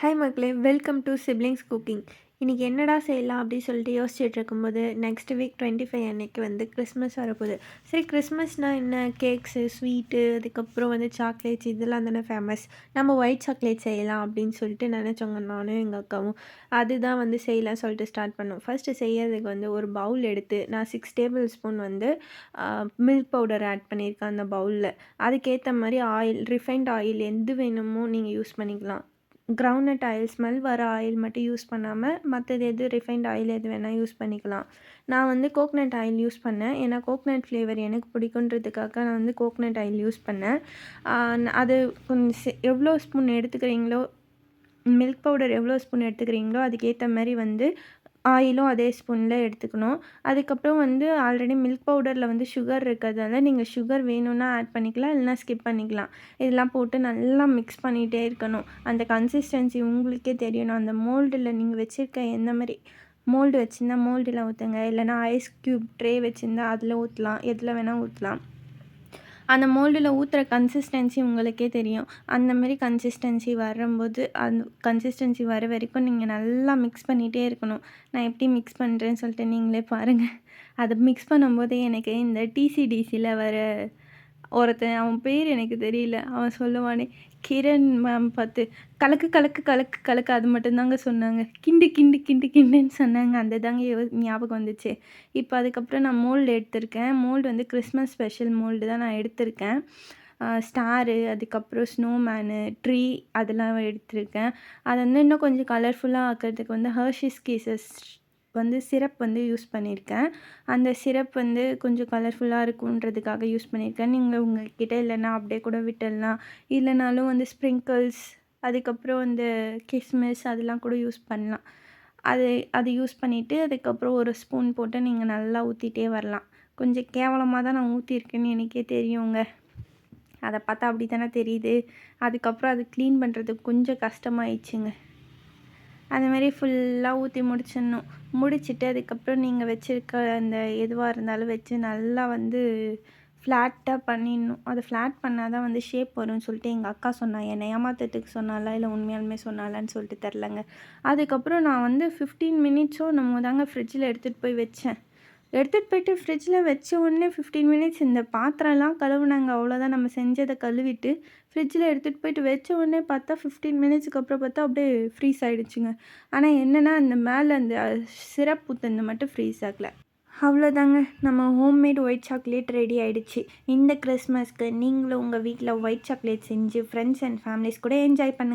Hi மக்களே, welcome to siblings cooking. இன்றைக்கி என்னடா செய்யலாம் அப்படின்னு சொல்லிட்டு யோசிச்சுட்டு இருக்கும்போது நெக்ஸ்ட் வீக் 25 அன்னைக்கு வந்து கிறிஸ்மஸ் வரப்போகுது. சரி, கிறிஸ்மஸ்னால் என்ன, கேக்ஸு, ஸ்வீட்டு, அதுக்கப்புறம் வந்து சாக்லேட்ஸ் இதெல்லாம் தானே ஃபேமஸ். நம்ம ஒயிட் சாக்லேட் செய்யலாம் அப்படின்னு சொல்லிட்டு நினச்சோங்க நானும் எங்கள் அக்காவும். அதுதான் வந்து செய்யலாம் சொல்லிட்டு ஸ்டார்ட் பண்ணோம். ஃபஸ்ட்டு செய்யறதுக்கு வந்து ஒரு பவுல் எடுத்து நான் 6 டேபிள் ஸ்பூன் வந்து மில்க் பவுடர் ஆட் பண்ணியிருக்கேன் அந்த பவுலில். அதுக்கேற்ற மாதிரி ஆயில், ரிஃபைண்ட் ஆயில் எது வேணுமோ நீங்கள் யூஸ் பண்ணிக்கலாம். கிரவுண்ட்நட் ஆயில், ஸ்மெல் வர ஆயில் மட்டும் யூஸ் பண்ணாமல் மற்றது எது ரிஃபைண்ட் ஆயில் எது வேணால் யூஸ் பண்ணிக்கலாம். நான் வந்து கோக்னட் ஆயில் யூஸ் பண்ணேன். ஏன்னா கோக்னட் ஃப்ளேவர் எனக்கு பிடிக்குன்றதுக்காக நான் வந்து கோக்னட் ஆயில் யூஸ் பண்ணேன். அது கொஞ்சம் எவ்வளோ ஸ்பூன் எடுத்துக்கிறீங்களோ, மில்க் பவுடர் எவ்வளோ ஸ்பூன் எடுத்துக்கிறீங்களோ அதுக்கேற்ற மாதிரி வந்து ஆயிலும் அதே ஸ்பூனில் எடுத்துக்கணும். அதுக்கப்புறம் வந்து ஆல்ரெடி மில்க் பவுடரில் வந்து சுகர் இருக்கிறதால நீங்கள் சுகர் வேணும்னா ஆட் பண்ணிக்கலாம், இல்லைனா ஸ்கிப் பண்ணிக்கலாம். இதெல்லாம் போட்டு நல்லா மிக்ஸ் பண்ணிகிட்டே இருக்கணும். அந்த கன்சிஸ்டன்சி உங்களுக்கே தெரியணும். அந்த மோல்டில் நீங்கள் வச்சுருக்க எந்த மாதிரி மோல்டு வச்சுருந்தா மோல்டில் ஊற்றுங்க, இல்லைனா ஐஸ் க்யூப் ட்ரே வச்சுருந்தா அதில் ஊற்றலாம், எதில் வேணால் ஊற்றலாம். அந்த மோல்டில் ஊற்றுற கன்சிஸ்டன்சி உங்களுக்கே தெரியும். அந்த மாதிரி கன்சிஸ்டன்சி வரும்போது அந்த கன்சிஸ்டன்சி வர வரைக்கும் நீங்கள் நல்லா மிக்ஸ் பண்ணிகிட்டே இருக்கணும். நான் எப்படி மிக்ஸ் பண்ணுறேன்னு சொல்லிட்டு நீங்களே பாருங்கள். அதை மிக்ஸ் பண்ணும்போதே எனக்கு இந்த டிசிடிசியில் வர ஒருத்தன், அவன் பேர் எனக்கு தெரியல, அவன் சொல்லுவானே, கிரண் மேம் பார்த்து கலக்கு கலக்கு கலக்கு கலக்கு அது மட்டும்தாங்க சொன்னாங்க. கிண்டு கிண்டு கிண்டு கிண்டுன்னு சொன்னாங்க. அந்த தாங்க ஞாபகம் வந்துச்சு. இப்போ அதுக்கப்புறம் நான் மோல்டு எடுத்திருக்கேன். மோல்டு வந்து கிறிஸ்மஸ் ஸ்பெஷல் மோல்டு தான் நான் எடுத்திருக்கேன். ஸ்டாரு, அதுக்கப்புறம் ஸ்னோமேனு, ட்ரீ அதெல்லாம் எடுத்திருக்கேன். அதை வந்து இன்னும் கொஞ்சம் கலர்ஃபுல்லாக ஆக்கிறதுக்கு வந்து ஹர்ஷீஸ் கீசஸ் வந்து சிரப் வந்து யூஸ் பண்ணியிருக்கேன். அந்த சிரப் வந்து கொஞ்சம் கலர்ஃபுல்லாக இருக்குன்றதுக்காக யூஸ் பண்ணியிருக்கேன். நீங்கள் உங்கள்கிட்ட இல்லைன்னா அப்படியே கூட விட்டுடலாம். இல்லைனாலும் வந்து ஸ்ப்ரிங்கிள்ஸ், அதுக்கப்புறம் இந்த கிஸ்மிஸ் அதெல்லாம் கூட யூஸ் பண்ணலாம். அது யூஸ் பண்ணிவிட்டு அதுக்கப்புறம் ஒரு ஸ்பூன் போட்டு நீங்கள் நல்லா ஊற்றிட்டே வரலாம். கொஞ்சம் கேவலமாக தான் நான் ஊற்றிருக்கேன்னு எனக்கே தெரியுங்க. அதை பார்த்தா அப்படி தானே தெரியுது. அதுக்கப்புறம் அது க்ளீன் பண்ணுறதுக்கு கொஞ்சம் கஷ்டமாயிடுச்சுங்க. அதுமாரி ஃபுல்லாக ஊற்றி முடிச்சிடணும். முடிச்சுட்டு அதுக்கப்புறம் நீங்கள் வச்சுருக்க அந்த எதுவாக இருந்தாலும் வச்சு நல்லா வந்து ஃப்ளாட்டாக பண்ணிடணும். அதை ஃப்ளாட் பண்ணால் தான் வந்து ஷேப் வரும்னு சொல்லிட்டு எங்கள் அக்கா சொன்னா. என்னை ஏமாத்துறதுக்கு சொன்னாலா இல்லை உண்மையாலுமே சொன்னாலான்னு சொல்லிட்டு தெரிலங்க. அதுக்கப்புறம் நான் வந்து 15 மினிட்ஸோ நம்ம தாங்க ஃப்ரிட்ஜில் எடுத்துகிட்டு போய் வச்சேன். எடுத்துகிட்டு போயிட்டு ஃப்ரிட்ஜில் வச்ச உடனே 15 மினிட்ஸ் இந்த பாத்திரம்லாம் கழுவுனாங்க. அவ்வளோதான், நம்ம செஞ்சதை கழுவிட்டு ஃப்ரிட்ஜில் எடுத்துகிட்டு போயிட்டு வச்ச உடனே பார்த்தா 15 மினிட்ஸ்க்கு அப்புறம் பார்த்தா அப்படியே ஃப்ரீஸ் ஆகிடுச்சுங்க. ஆனால் என்னென்னா அந்த மேலே அந்த சிரப் ஊற்றுனது மட்டும் ஃப்ரீஸ் ஆகலை. அவ்வளோதாங்க, நம்ம ஹோம்மேட் ஒயிட் சாக்லேட் ரெடி ஆகிடுச்சு. இந்த கிறிஸ்மஸ்க்கு நீங்களும் உங்கள் வீட்டில் ஒயிட் சாக்லேட் செஞ்சு ஃப்ரெண்ட்ஸ் அண்ட் ஃபேமிலிஸ் கூட என்ஜாய் பண்ணுங்கள்.